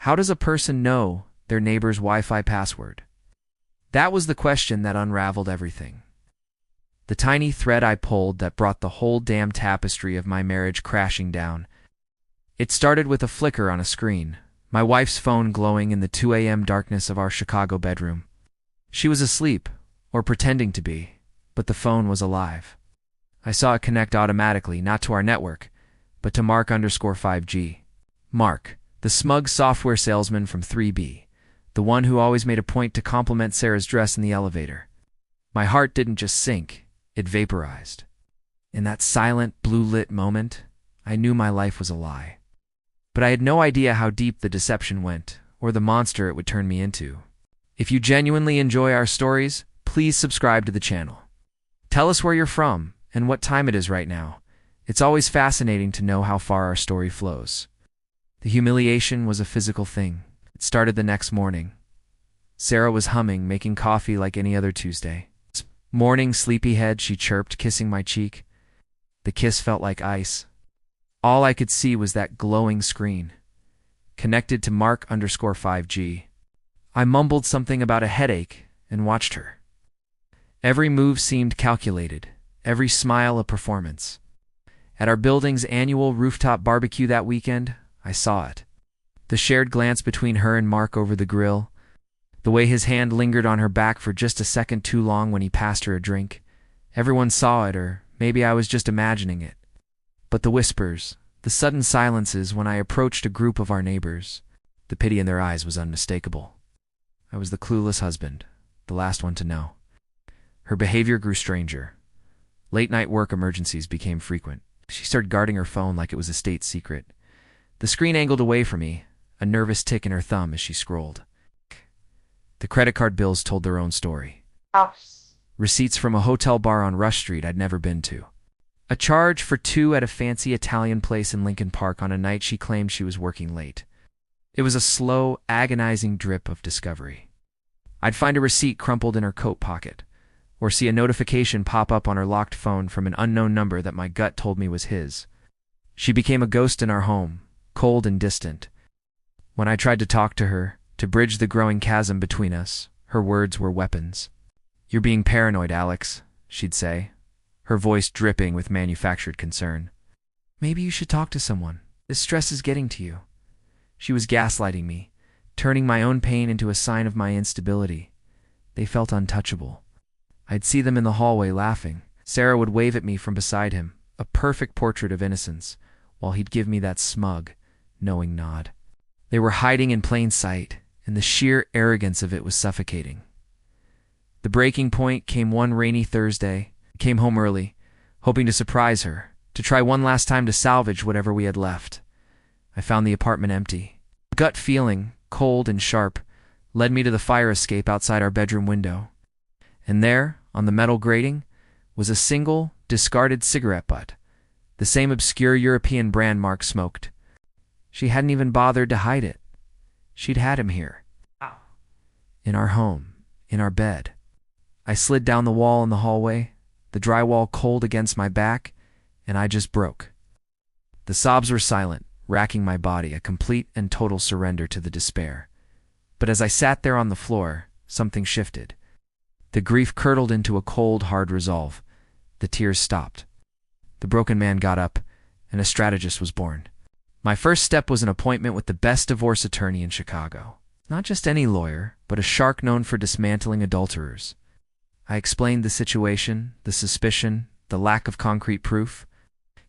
How does a person know their neighbor's Wi-Fi password? That was the question that unraveled everything. The tiny thread I pulled that brought the whole damn tapestry of my marriage crashing down. It started with a flicker on a screen, my wife's phone glowing in the 2 a.m. darkness of our Chicago bedroom. She was asleep, or pretending to be, but the phone was alive. I saw it connect automatically, not to our network, but to Mark_5G. Mark, the smug software salesman from 3B, the one who always made a point to compliment Sarah's dress in the elevator. My heart didn't just sink, it vaporized. In that silent, blue-lit moment, I knew my life was a lie. But I had no idea how deep the deception went, or the monster it would turn me into. If you genuinely enjoy our stories, please subscribe to the channel. Tell us where you're from and what time it is right now. It's always fascinating to know how far our story flows. The humiliation was a physical thing. It started the next morning. Sarah was humming, making coffee like any other Tuesday. Morning, sleepyhead, she chirped, kissing my cheek. The kiss felt like ice. All I could see was that glowing screen, connected to Mark_5G. I mumbled something about a headache and watched her. Every move seemed calculated, every smile a performance. At our building's annual rooftop barbecue that weekend, I saw it. The shared glance between her and Mark over the grill, the way his hand lingered on her back for just a second too long when he passed her a drink. Everyone saw it, or maybe I was just imagining it. But the whispers, the sudden silences when I approached a group of our neighbors, the pity in their eyes was unmistakable. I was the clueless husband, the last one to know. Her behavior grew stranger. Late-night work emergencies became frequent. She started guarding her phone like it was a state secret. The screen angled away from me, a nervous tick in her thumb as she scrolled. The credit card bills told their own story. Receipts from a hotel bar on Rush Street I'd never been to. A charge for 2 at a fancy Italian place in Lincoln Park on a night she claimed she was working late. It was a slow, agonizing drip of discovery. I'd find a receipt crumpled in her coat pocket, or see a notification pop up on her locked phone from an unknown number that my gut told me was his. She became a ghost in our home, cold and distant. When I tried to talk to her, to bridge the growing chasm between us, her words were weapons. "You're being paranoid, Alex," she'd say, her voice dripping with manufactured concern. "Maybe you should talk to someone. This stress is getting to you." She was gaslighting me, turning my own pain into a sign of my instability. They felt untouchable. I'd see them in the hallway laughing. Sarah would wave at me from beside him, a perfect portrait of innocence, while he'd give me that smug, knowing nod. They were hiding in plain sight, and the sheer arrogance of it was suffocating. The breaking point came one rainy Thursday. I came home early, hoping to surprise her, to try one last time to salvage whatever we had left. I found the apartment empty. A gut feeling, cold and sharp, led me to the fire escape outside our bedroom window. And there, on the metal grating, was a single, discarded cigarette butt, the same obscure European brand Mark smoked. She hadn't even bothered to hide it. She'd had him here. In our home, in our bed. I slid down the wall in the hallway, the drywall cold against my back, and I just broke. The sobs were silent, racking my body, a complete and total surrender to the despair. But as I sat there on the floor, something shifted. The grief curdled into a cold, hard resolve. The tears stopped. The broken man got up, and a strategist was born. My first step was an appointment with the best divorce attorney in Chicago. Not just any lawyer, but a shark known for dismantling adulterers. I explained the situation, the suspicion, the lack of concrete proof.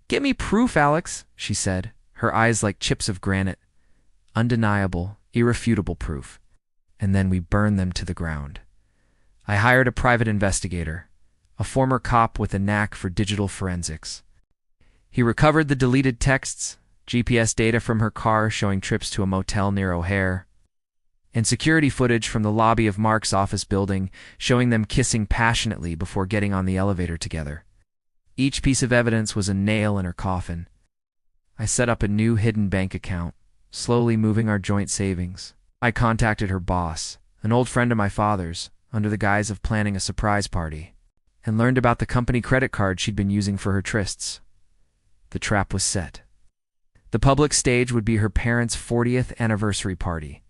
"Get me proof, Alex," she said, her eyes like chips of granite. Undeniable, irrefutable proof. And then we burned them to the ground. I hired a private investigator, a former cop with a knack for digital forensics. He recovered the deleted texts, GPS data from her car showing trips to a motel near O'Hare, and security footage from the lobby of Mark's office building showing them kissing passionately before getting on the elevator together. Each piece of evidence was a nail in her coffin. I set up a new hidden bank account, slowly moving our joint savings. I contacted her boss, an old friend of my father's, under the guise of planning a surprise party, and learned about the company credit card she'd been using for her trysts. The trap was set. The public stage would be her parents' 40th anniversary party.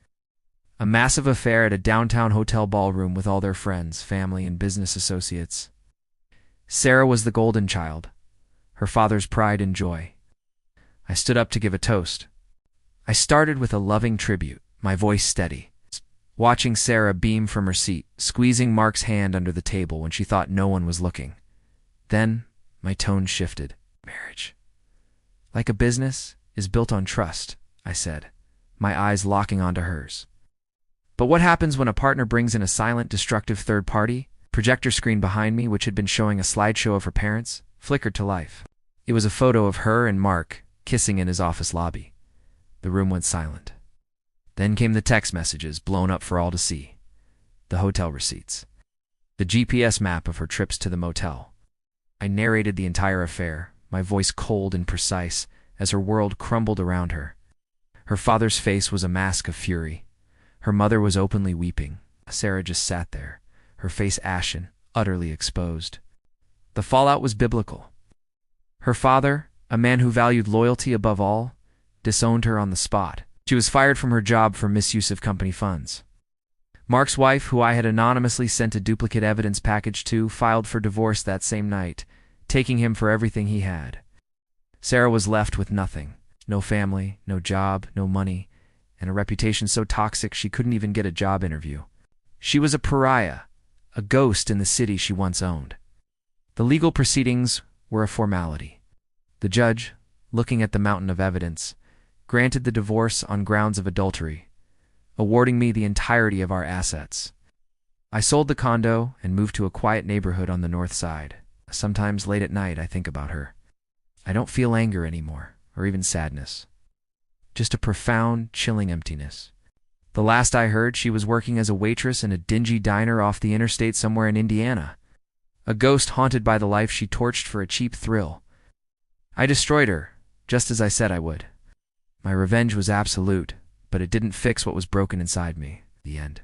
A massive affair at a downtown hotel ballroom with all their friends, family, and business associates. Sarah was the golden child, her father's pride and joy. I stood up to give a toast. I started with a loving tribute, my voice steady, watching Sarah beam from her seat, squeezing Mark's hand under the table when she thought no one was looking. Then, my tone shifted. Marriage, like a business, is built on trust, I said, my eyes locking onto hers. But what happens when a partner brings in a silent, destructive third party? Projector screen behind me, which had been showing a slideshow of her parents, flickered to life. It was a photo of her and Mark kissing in his office lobby. The room went silent. Then came the text messages, blown up for all to see. The hotel receipts. The GPS map of her trips to the motel. I narrated the entire affair, my voice cold and precise, as her world crumbled around her. Her father's face was a mask of fury. Her mother was openly weeping. Sarah just sat there, her face ashen, utterly exposed. The fallout was biblical. Her father, a man who valued loyalty above all, disowned her on the spot. She was fired from her job for misuse of company funds. Mark's wife, who I had anonymously sent a duplicate evidence package to, filed for divorce that same night, taking him for everything he had. Sarah was left with nothing. No family, no job, no money, and a reputation so toxic she couldn't even get a job interview. She was a pariah, a ghost in the city she once owned. The legal proceedings were a formality. The judge, looking at the mountain of evidence, granted the divorce on grounds of adultery, awarding me the entirety of our assets. I sold the condo and moved to a quiet neighborhood on the north side. Sometimes late at night I think about her. I don't feel anger anymore, or even sadness. Just a profound, chilling emptiness. The last I heard, she was working as a waitress in a dingy diner off the interstate somewhere in Indiana. A ghost haunted by the life she torched for a cheap thrill. I destroyed her, just as I said I would. My revenge was absolute, but it didn't fix what was broken inside me. The end.